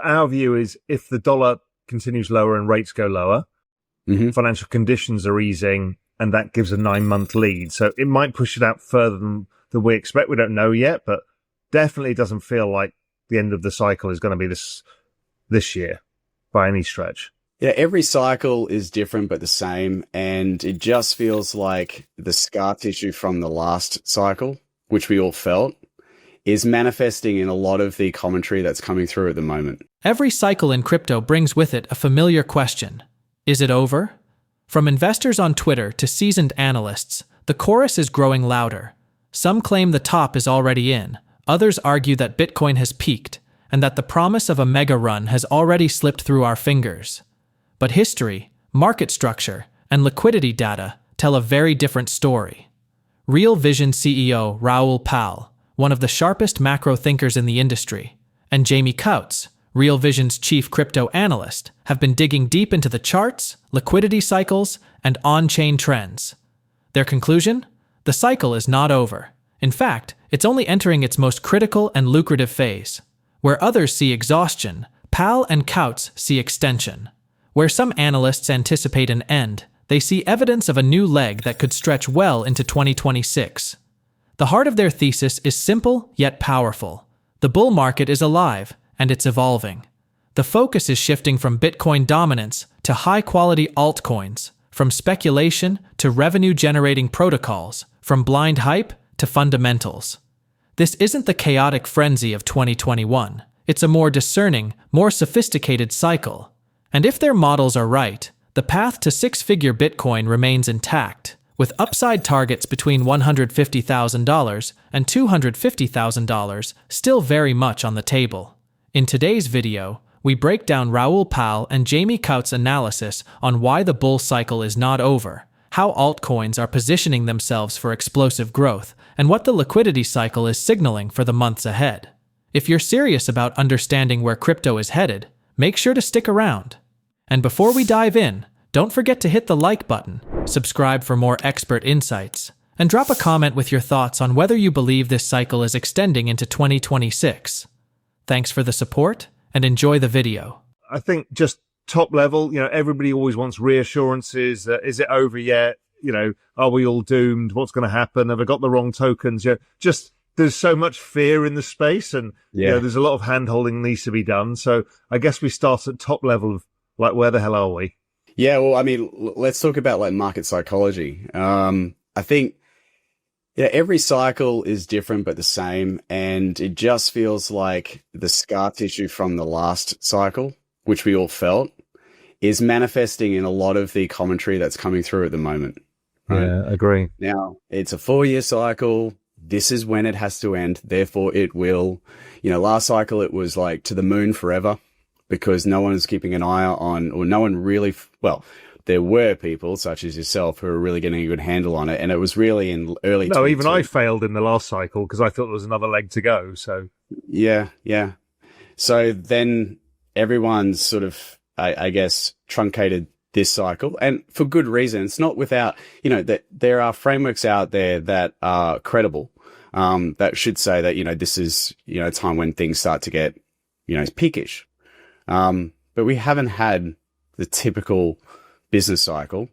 our view is if the dollar continues lower and rates go lower, financial conditions are easing, and that gives a 9-month lead. So it might push it out further than we expect. We don't know yet, but definitely doesn't feel like the end of the cycle is going to be this year by any stretch. Yeah, every cycle is different but the same, and it just feels like the scar tissue from the last cycle, which we all felt, is manifesting in a lot of the commentary that's coming through at the moment. Every cycle in crypto brings with it a familiar question. Is it over? From investors on Twitter to seasoned analysts, the chorus is growing louder. Some claim the top is already in. Others argue that Bitcoin has peaked and that the promise of a mega run has already slipped through our fingers. But history, market structure, and liquidity data tell a very different story. Real Vision CEO Raoul, one of the sharpest macro thinkers in the industry, and Jamie Coutts, Real Vision's chief crypto analyst, have been digging deep into the charts, liquidity cycles, and on-chain trends. Their conclusion? The cycle is not over. In fact, it's only entering its most critical and lucrative phase. Where others see exhaustion, Powell and Coutts see extension. Where some analysts anticipate an end, they see evidence of a new leg that could stretch well into 2026. The heart of their thesis is simple yet powerful. The bull market is alive, and it's evolving. The focus is shifting from Bitcoin dominance to high-quality altcoins, from speculation to revenue-generating protocols, from blind hype to fundamentals. This isn't the chaotic frenzy of 2021. It's a more discerning, more sophisticated cycle. And if their models are right, the path to six-figure Bitcoin remains intact, with upside targets between $150,000 and $250,000 still very much on the table. In today's video, we break down Raoul and Jamie Coutts' analysis on why the bull cycle is not over, how altcoins are positioning themselves for explosive growth, and what the liquidity cycle is signaling for the months ahead. If you're serious about understanding where crypto is headed, make sure to stick around. And before we dive in, don't forget to hit the like button, subscribe for more expert insights, and drop a comment with your thoughts on whether you believe this cycle is extending into 2026. Thanks for the support, and enjoy the video. I think just top level, everybody always wants reassurances. Is it over yet? Are we all doomed? What's going to happen? Have I got the wrong tokens? Just there's so much fear in the space, and there's a lot of hand-holding needs to be done. So I guess we start at top level of where the hell are we? Yeah, well, I mean, let's talk about market psychology. I think every cycle is different but the same, and it just feels like the scar tissue from the last cycle, which we all felt, is manifesting in a lot of the commentary that's coming through at the moment. Right? Yeah, agree. Now, it's a 4-year cycle. This is when it has to end. Therefore, it will. Last cycle, it was to the moon forever because no one is keeping an eye on, or no one really, there were people such as yourself who were really getting a good handle on it. And it was really in early. No, even I failed in the last cycle because I thought there was another leg to go. So, yeah. So then everyone's sort of, I guess, truncated this cycle, and for good reason. It's not without, that there are frameworks out there that are credible, that should say that, this is, a time when things start to get, peakish. But we haven't had the typical business cycle,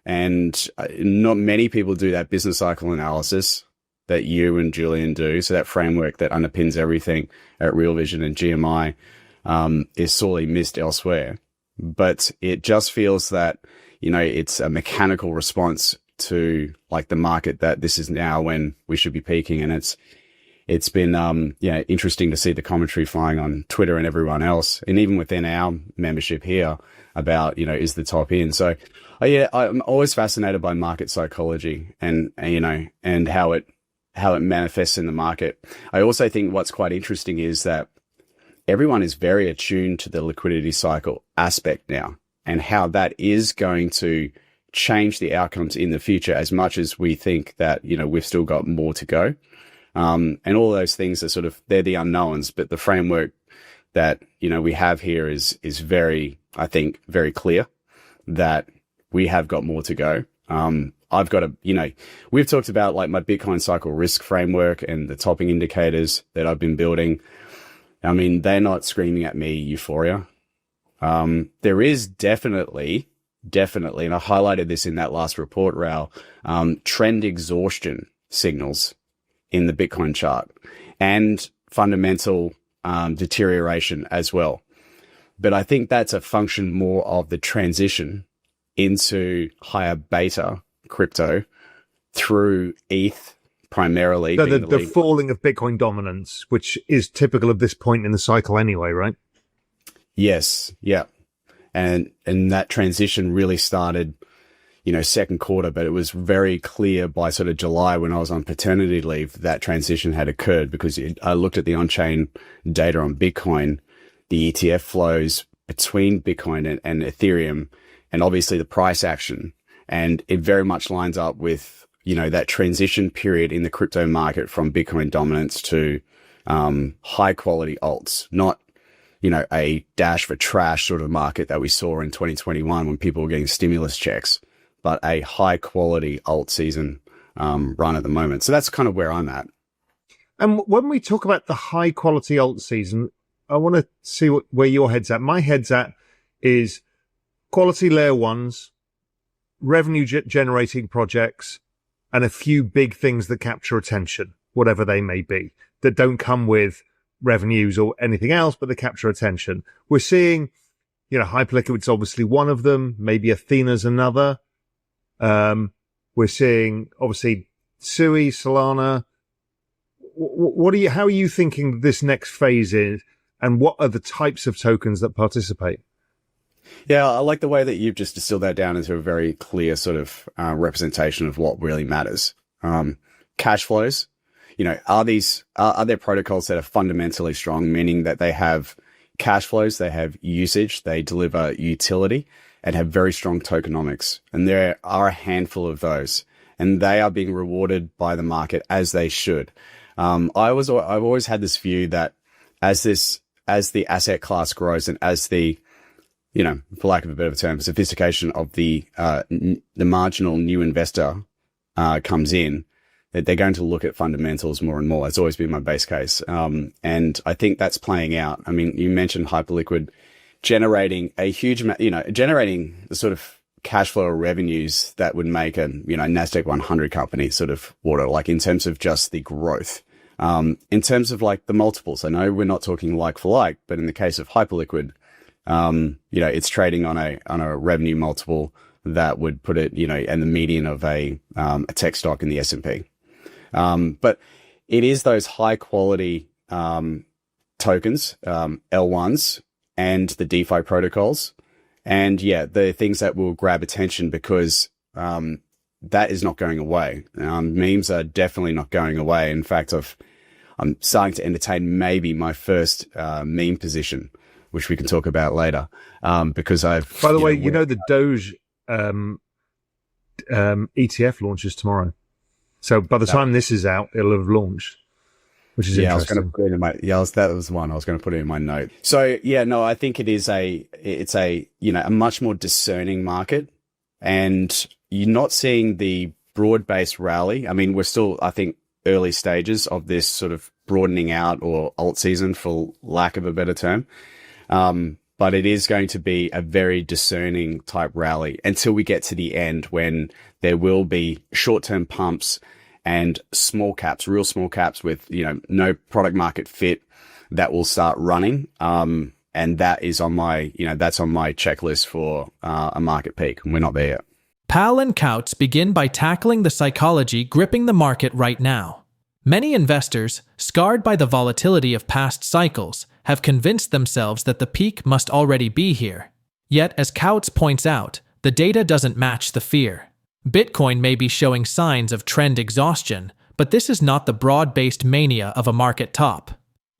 and not many people do that business cycle analysis that you and Julian do. So that framework that underpins everything at Real Vision and GMI, is sorely missed elsewhere. But it just feels that, it's a mechanical response to the market, that this is now when we should be peaking. And it's been, interesting to see the commentary flying on Twitter and everyone else, and even within our membership here about, is the top in. So, I'm always fascinated by market psychology and how it manifests in the market. I also think what's quite interesting is that everyone is very attuned to the liquidity cycle aspect now, and how that is going to change the outcomes in the future, as much as we think that, we've still got more to go. And all those things are they're the unknowns, but the framework that, we have here is very, I think, very clear that we have got more to go. I've got we've talked about my Bitcoin cycle risk framework and the topping indicators that I've been building. I mean, they're not screaming at me euphoria. There is definitely, and I highlighted this in that last report, Raoul, trend exhaustion signals in the Bitcoin chart and fundamental deterioration as well. But I think that's a function more of the transition into higher beta crypto through ETH primarily. So the falling of Bitcoin dominance, which is typical of this point in the cycle anyway, right? Yes. Yeah. And that transition really started, second quarter, but it was very clear by sort of July when I was on paternity leave, that transition had occurred because I looked at the on-chain data on Bitcoin, the ETF flows between Bitcoin and Ethereum, and obviously the price action. And it very much lines up with, that transition period in the crypto market from Bitcoin dominance to high quality alts, not a dash for trash sort of market that we saw in 2021 when people were getting stimulus checks, but a high quality alt season run at the moment. So that's kind of where I'm at. And when we talk about the high quality alt season, I want to see where your head's at. My head's at is quality layer ones, revenue generating projects, and a few big things that capture attention, whatever they may be, that don't come with revenues or anything else, but they capture attention. We're seeing, Hyperliquid's obviously one of them, maybe Athena's another. We're seeing obviously Sui, Solana. How are you thinking this next phase is, and what are the types of tokens that participate? Yeah, I like the way that you've just distilled that down into a very clear sort of representation of what really matters. Cash flows. Are there protocols that are fundamentally strong, meaning that they have cash flows, they have usage, they deliver utility, and have very strong tokenomics? And there are a handful of those, and they are being rewarded by the market as they should. I've always had this view that as the asset class grows and as the, for lack of a better term, sophistication of the marginal new investor comes in, that they're going to look at fundamentals more and more. It's always been my base case. And I think that's playing out. I mean, you mentioned Hyperliquid generating a huge amount, generating the sort of cash flow or revenues that would make a, NASDAQ 100 company sort of water, like in terms of just the growth. In terms of like the multiples, I know we're not talking like for like, but in the case of Hyperliquid, it's trading on a revenue multiple that would put it, in the median of a tech stock in the S&P. But it is those high quality tokens, L1s, and the DeFi protocols, and the things that will grab attention because that is not going away. Memes are definitely not going away. In fact, I'm starting to entertain maybe my first meme position, which we can talk about later. Because I've. By the way, the Doge ETF launches tomorrow. So by the time this is out, it'll have launched, which is interesting. I was going to put it in my, that was one I was going to put it in my note. So I think it's a much more discerning market, and you're not seeing the broad-based rally. I mean, we're still, I think, early stages of this sort of broadening out or alt season, for lack of a better term. But it is going to be a very discerning type rally until we get to the end, when there will be short-term pumps and small caps, real small caps with, no product market fit that will start running. And that is on my, that's on my checklist for a market peak. And we're not there yet. Pal and Coutts begin by tackling the psychology gripping the market right now. Many investors, scarred by the volatility of past cycles, have convinced themselves that the peak must already be here. Yet, as Coutts points out, the data doesn't match the fear. Bitcoin may be showing signs of trend exhaustion, but this is not the broad-based mania of a market top.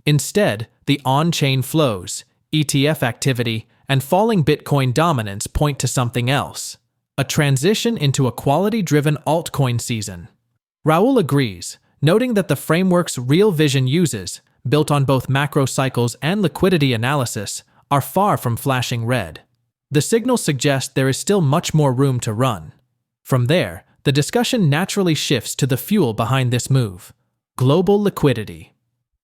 Instead, the on-chain flows, ETF activity, and falling Bitcoin dominance point to something else: a transition into a quality-driven altcoin season. Raoul agrees, noting that the frameworks Real Vision uses, built on both macro cycles and liquidity analysis, are far from flashing red. The signals suggest there is still much more room to run. From there, the discussion naturally shifts to the fuel behind this move: global liquidity.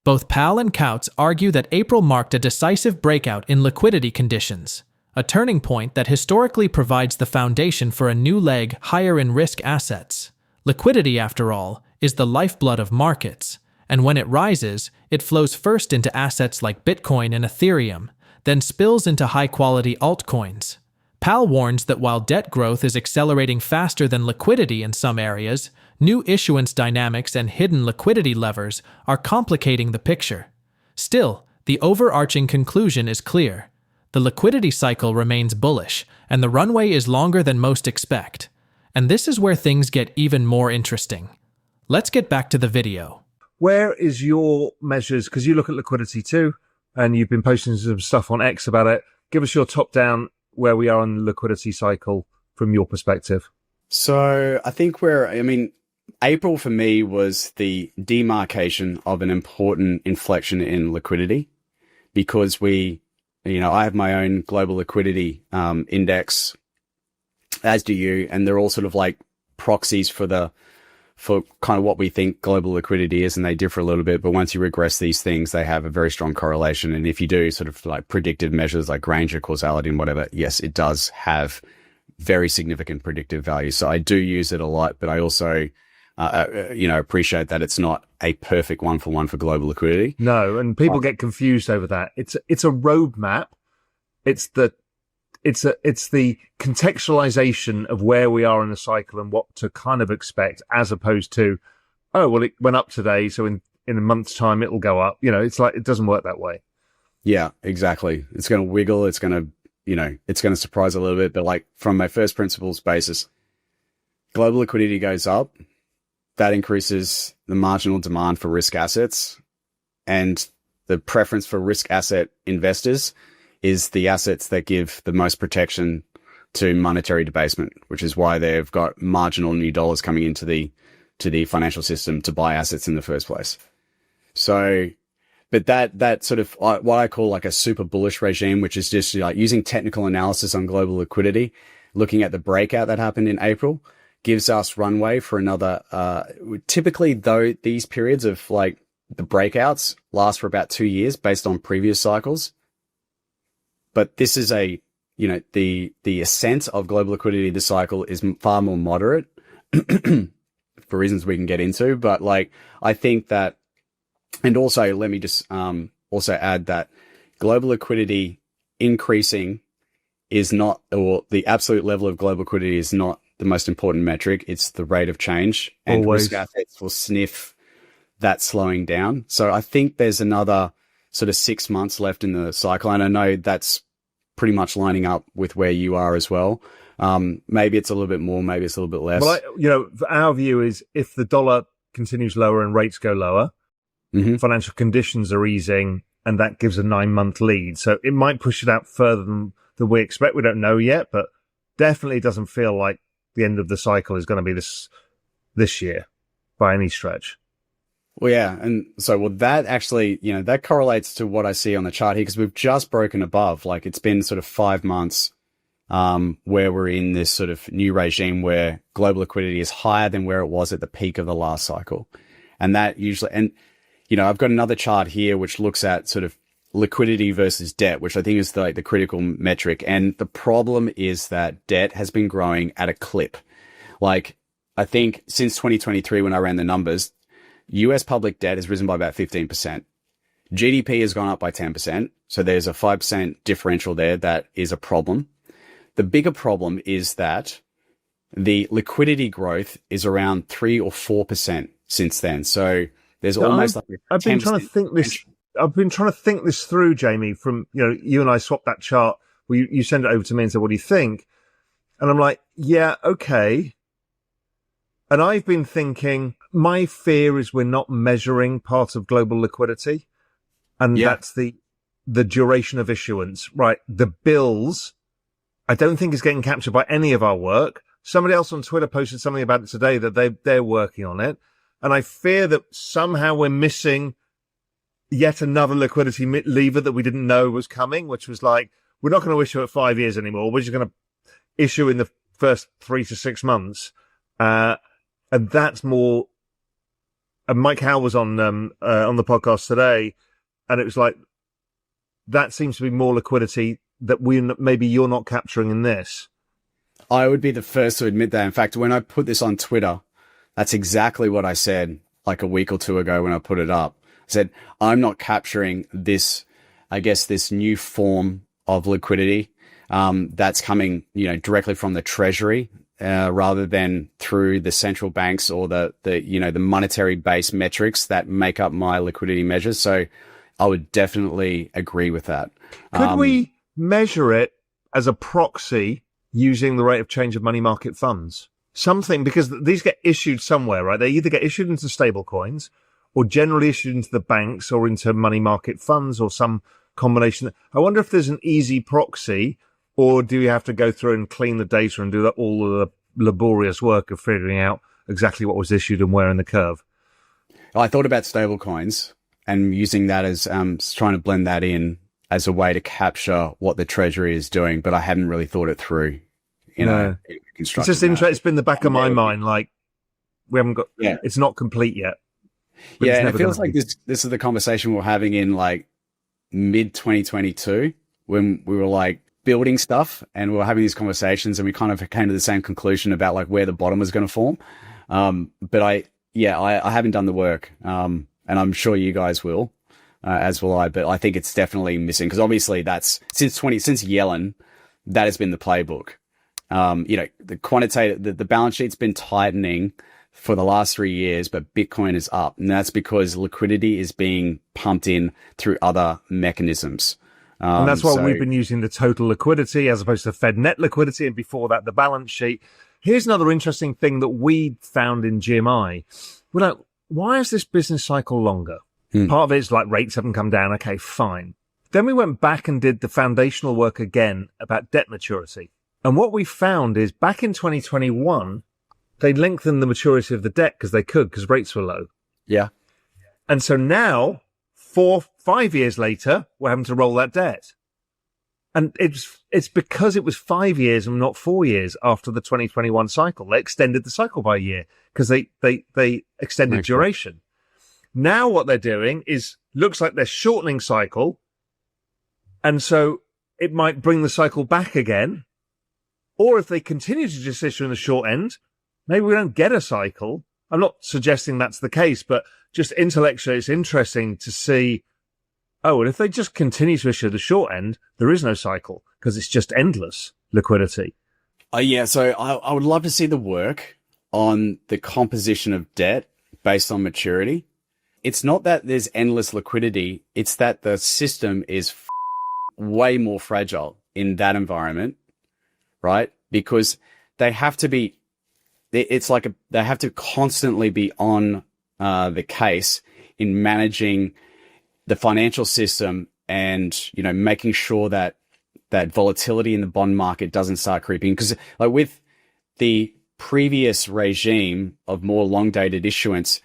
Both Powell and Coutts argue that April marked a decisive breakout in liquidity conditions, a turning point that historically provides the foundation for a new leg higher in risk assets. Liquidity, after all, is the lifeblood of markets, and when it rises, it flows first into assets like Bitcoin and Ethereum, then spills into high-quality altcoins. Powell warns that while debt growth is accelerating faster than liquidity in some areas, new issuance dynamics and hidden liquidity levers are complicating the picture. Still, the overarching conclusion is clear. The liquidity cycle remains bullish, and the runway is longer than most expect. And this is where things get even more interesting. Let's get back to the video. Where is your measures? Because you look at liquidity too, and you've been posting some stuff on X about it. Give us your top-down where we are on the liquidity cycle from your perspective. So I think April for me was the demarcation of an important inflection in liquidity, because I have my own global liquidity index, as do you, and they're all sort of like proxies for kind of what we think global liquidity is, and they differ a little bit. But once you regress these things, they have a very strong correlation. And if you do sort of like predictive measures like Granger, causality, and whatever, yes, it does have very significant predictive value. So I do use it a lot, but I also, appreciate that it's not a perfect one-for-one for global liquidity. No, and people get confused over that. It's a roadmap. It's the contextualization of where we are in the cycle and what to kind of expect, as opposed to, oh, well, it went up today, so in a month's time it'll go up. It's like, it doesn't work that way. Yeah, exactly. It's going to wiggle. It's going to surprise a little bit. But like from my first principles basis, global liquidity goes up. That increases the marginal demand for risk assets, and the preference for risk asset investors is the assets that give the most protection to monetary debasement, which is why they've got marginal new dollars coming into the financial system to buy assets in the first place. So, but that sort of what I call like a super bullish regime, which is just like using technical analysis on global liquidity, looking at the breakout that happened in April, gives us runway for another, typically though these periods of like the breakouts last for about 2 years based on previous cycles. But this is the ascent of global liquidity this cycle is far more moderate for reasons we can get into. But like, I think that, and also let me just also add that global liquidity increasing is not, or the absolute level of global liquidity is not the most important metric. It's the rate of change, and risk assets will sniff that slowing down. So I think there's another sort of 6 months left in the cycle. And I know that's pretty much lining up with where you are as well. Maybe it's a little bit more, maybe it's a little bit less. Well, our view is if the dollar continues lower and rates go lower, financial conditions are easing, and that gives a 9-month lead. So it might push it out further than we expect. We don't know yet, but definitely doesn't feel like the end of the cycle is going to be this year by any stretch. Well, yeah. And so, that actually, that correlates to what I see on the chart here, because we've just broken above. Like, it's been sort of 5 months where we're in this sort of new regime where global liquidity is higher than where it was at the peak of the last cycle. And that usually, and, I've got another chart here which looks at sort of liquidity versus debt, which I think is the critical metric. And the problem is that debt has been growing at a clip. Like, I think since 2023, when I ran the numbers, US public debt has risen by about 15%. GDP has gone up by 10%. So there's a 5% differential there that is a problem. The bigger problem is that the liquidity growth is around 3 or 4% since then. So there's almost I've been trying to think this. I've been trying to think this through, Jamie, from, you and I swapped that chart where you sent it over to me and said, what do you think? And I'm like, yeah, okay. And I've been thinking, my fear is we're not measuring part of global liquidity. And that's the duration of issuance, right? The bills, I don't think is getting captured by any of our work. Somebody else on Twitter posted something about it today that they're working on it. And I fear that somehow we're missing yet another liquidity lever that we didn't know was coming, which was like, we're not going to issue at 5 years anymore. We're just going to issue in the first 3 to 6 months. And that's more And Mike Howe was on the podcast today, and it was like, that seems to be more liquidity that maybe you're not capturing in this. I would be the first to admit that. In fact, when I put this on Twitter, that's exactly what I said like a week or two ago when I put it up. I said, I'm not capturing this, I guess, this new form of liquidity that's coming, directly from the treasury rather than through the central banks or the monetary based metrics that make up my liquidity measures. So I would definitely agree with that. Could we measure it as a proxy using the rate of change of money market funds? Something, because these get issued somewhere, right? They either get issued into stable coins or generally issued into the banks or into money market funds or some combination. I wonder if there's an easy proxy, or do you have to go through and clean the data and do all of the laborious work of figuring out exactly what was issued and where in the curve? I thought about stable coins and using that as trying to blend that in as a way to capture what the treasury is doing, but I hadn't really thought it through. It's just interesting. It's been the back of my mind. Like, we haven't got, it's not complete yet. Yeah. And it feels like this is the conversation we're having in like mid 2022 when we were like building stuff and we were having these conversations and we kind of came to the same conclusion about like where the bottom was going to form. But I haven't done the work. And I'm sure you guys will, as will I, but I think it's definitely missing because obviously that's since Yellen, that has been the playbook. The quantitative, the balance sheet's been tightening for the last 3 years, but Bitcoin is up. And that's because liquidity is being pumped in through other mechanisms. And that's why we've been using the total liquidity as opposed to Fed net liquidity. And before that, the balance sheet. Here's another interesting thing that we found in GMI. We're like, why is this business cycle longer? Part of it is like rates haven't come down. Okay, fine. Then we went back and did the foundational work again about debt maturity. And what we found is back in 2021, they lengthened the maturity of the debt because rates were low. Yeah. And so now, 5 years later, we're having to roll that debt. And it's because it was 5 years and not 4 years after the 2021 cycle. They extended the cycle by a year because they extended duration. Now what they're doing is, looks like they're shortening cycle. And so it might bring the cycle back again. Or if they continue to just issue in the short end, maybe we don't get a cycle. I'm not suggesting that's the case, but just intellectually, it's interesting to see, and if they just continue to issue the short end, there is no cycle because it's just endless liquidity. So I would love to see the work on the composition of debt based on maturity. It's not that there's endless liquidity. It's that the system is way more fragile in that environment. Right? Because they have to be, they have to constantly be on the case in managing the financial system and, making sure that volatility in the bond market doesn't start creeping. Because like with the previous regime of more long dated issuance,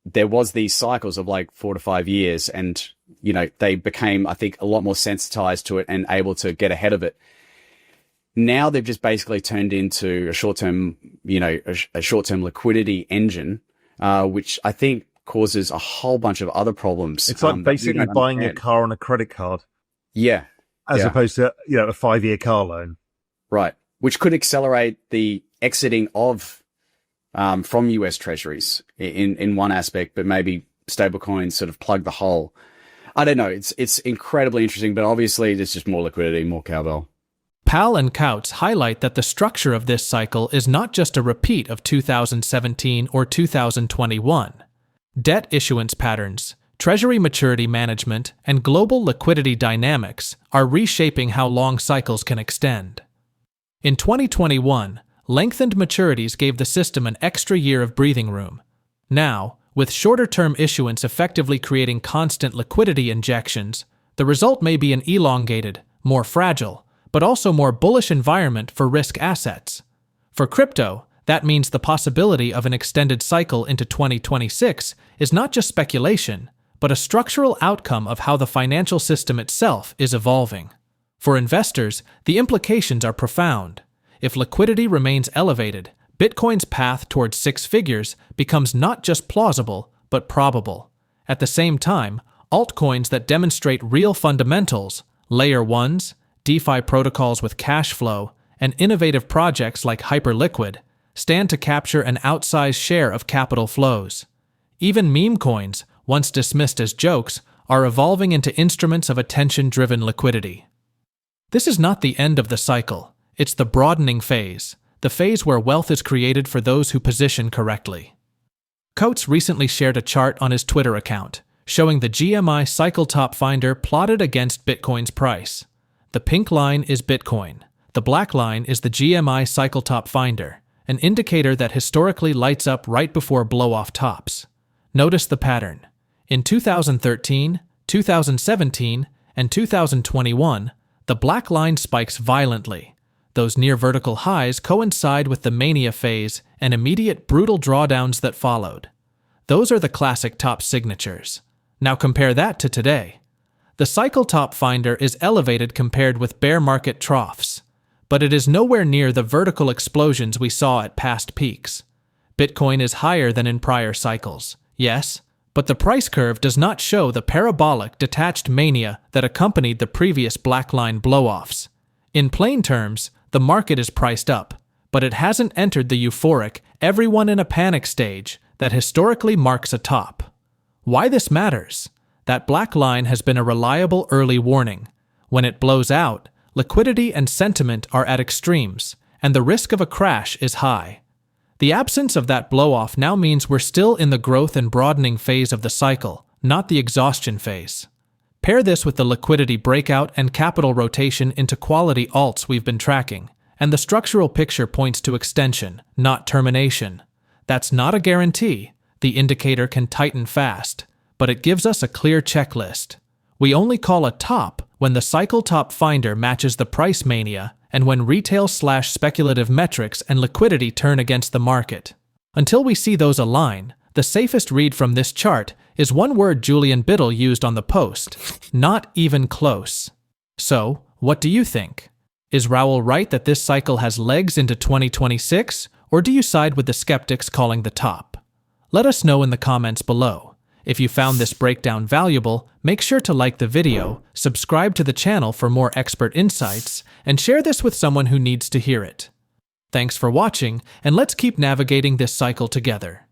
there was these cycles of like 4 to 5 years and, they became, I think, a lot more sensitized to it and able to get ahead of it. Now they've just basically turned into a short-term, a short-term liquidity engine, which I think causes a whole bunch of other problems. It's like basically buying a car on a credit card. Yeah. As opposed to, a 5-year car loan. Right. Which could accelerate the exiting of, from US treasuries in one aspect, but maybe stablecoins sort of plug the hole. I don't know. It's incredibly interesting, but obviously there's just more liquidity, more cowbell. Powell and Coutts highlight that the structure of this cycle is not just a repeat of 2017 or 2021. Debt issuance patterns, treasury maturity management, and global liquidity dynamics are reshaping how long cycles can extend. In 2021, lengthened maturities gave the system an extra year of breathing room. Now, with shorter-term issuance effectively creating constant liquidity injections, the result may be an elongated, more fragile, but also more bullish environment for risk assets. For crypto, that means the possibility of an extended cycle into 2026 is not just speculation, but a structural outcome of how the financial system itself is evolving. For investors, the implications are profound. If liquidity remains elevated, Bitcoin's path towards 6 figures becomes not just plausible, but probable. At the same time, altcoins that demonstrate real fundamentals, layer 1s, DeFi protocols with cash flow, and innovative projects like Hyperliquid, stand to capture an outsized share of capital flows. Even meme coins, once dismissed as jokes, are evolving into instruments of attention-driven liquidity. This is not the end of the cycle. It's the broadening phase, the phase where wealth is created for those who position correctly. Coutts recently shared a chart on his Twitter account, showing the GMI cycle top finder plotted against Bitcoin's price. The pink line is Bitcoin. The black line is the GMI cycle top finder, an indicator that historically lights up right before blow-off tops. Notice the pattern. In 2013, 2017, and 2021, the black line spikes violently. Those near-vertical highs coincide with the mania phase and immediate brutal drawdowns that followed. Those are the classic top signatures. Now compare that to today. The cycle top finder is elevated compared with bear market troughs, but it is nowhere near the vertical explosions we saw at past peaks. Bitcoin is higher than in prior cycles, yes, but the price curve does not show the parabolic detached mania that accompanied the previous black line blow-offs. In plain terms, the market is priced up, but it hasn't entered the euphoric, everyone in a panic stage that historically marks a top. Why this matters? That black line has been a reliable early warning. When it blows out, liquidity and sentiment are at extremes, and the risk of a crash is high. The absence of that blow-off now means we're still in the growth and broadening phase of the cycle, not the exhaustion phase. Pair this with the liquidity breakout and capital rotation into quality alts we've been tracking, and the structural picture points to extension, not termination. That's not a guarantee. The indicator can tighten fast, but it gives us a clear checklist. We only call a top when the cycle top finder matches the price mania and when retail/speculative metrics and liquidity turn against the market. Until we see those align, the safest read from this chart is one word Julian Biddle used on the post: not even close. So, what do you think? Is Raoul right that this cycle has legs into 2026, or do you side with the skeptics calling the top? Let us know in the comments below. If you found this breakdown valuable, make sure to like the video, subscribe to the channel for more expert insights, and share this with someone who needs to hear it. Thanks for watching, and let's keep navigating this cycle together.